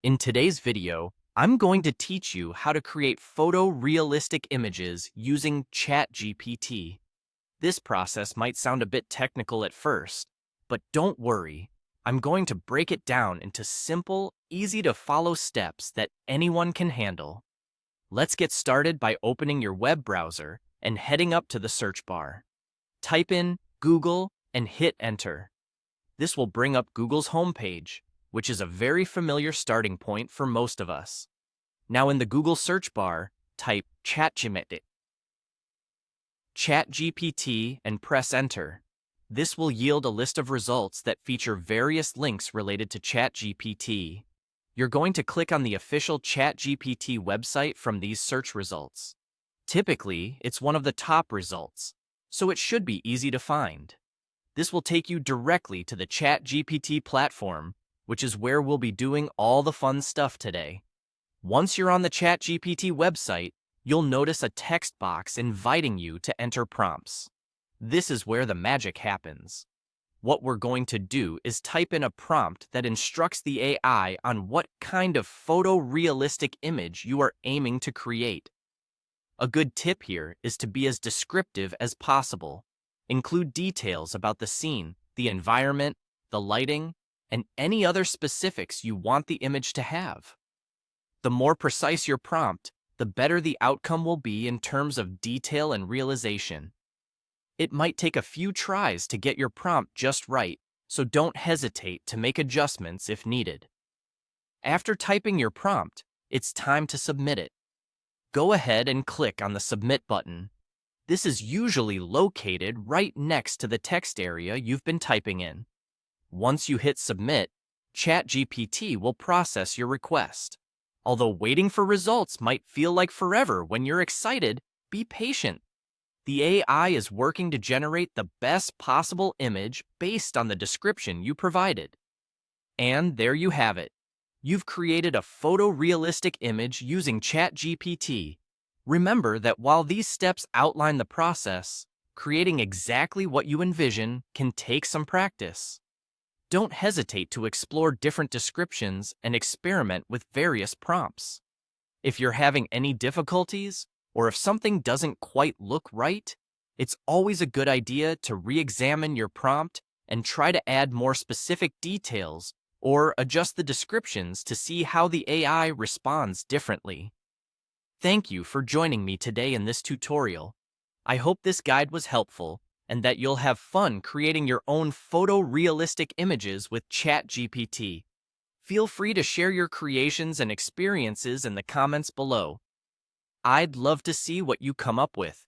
In today's video, I'm going to teach you how to create photorealistic images using ChatGPT. This process might sound a bit technical at first, but don't worry. I'm going to break it down into simple, easy-to-follow steps that anyone can handle. Let's get started by opening your web browser and heading up to the search bar. Type in Google and hit enter. This will bring up Google's homepage, which is a very familiar starting point for most of us. Now in the Google search bar, type ChatGPT and press enter. This will yield a list of results that feature various links related to ChatGPT. You're going to click on the official ChatGPT website from these search results. Typically, it's one of the top results, so it should be easy to find. This will take you directly to the ChatGPT platform, which is where we'll be doing all the fun stuff today. Once you're on the ChatGPT website, you'll notice a text box inviting you to enter prompts. This is where the magic happens. What we're going to do is type in a prompt that instructs the AI on what kind of photorealistic image you are aiming to create. A good tip here is to be as descriptive as possible. Include details about the scene, the environment, the lighting, and any other specifics you want the image to have. The more precise your prompt, the better the outcome will be in terms of detail and realization. It might take a few tries to get your prompt just right, so don't hesitate to make adjustments if needed. After typing your prompt, it's time to submit it. Go ahead and click on the Submit button. This is usually located right next to the text area you've been typing in. Once you hit Submit, ChatGPT will process your request. Although waiting for results might feel like forever when you're excited, be patient. The AI is working to generate the best possible image based on the description you provided. And there you have it. You've created a photorealistic image using ChatGPT. Remember that while these steps outline the process, creating exactly what you envision can take some practice. Don't hesitate to explore different descriptions and experiment with various prompts. If you're having any difficulties, or if something doesn't quite look right, it's always a good idea to re-examine your prompt and try to add more specific details or adjust the descriptions to see how the AI responds differently. Thank you for joining me today in this tutorial. I hope this guide was helpful and that you'll have fun creating your own photorealistic images with ChatGPT. Feel free to share your creations and experiences in the comments below. I'd love to see what you come up with.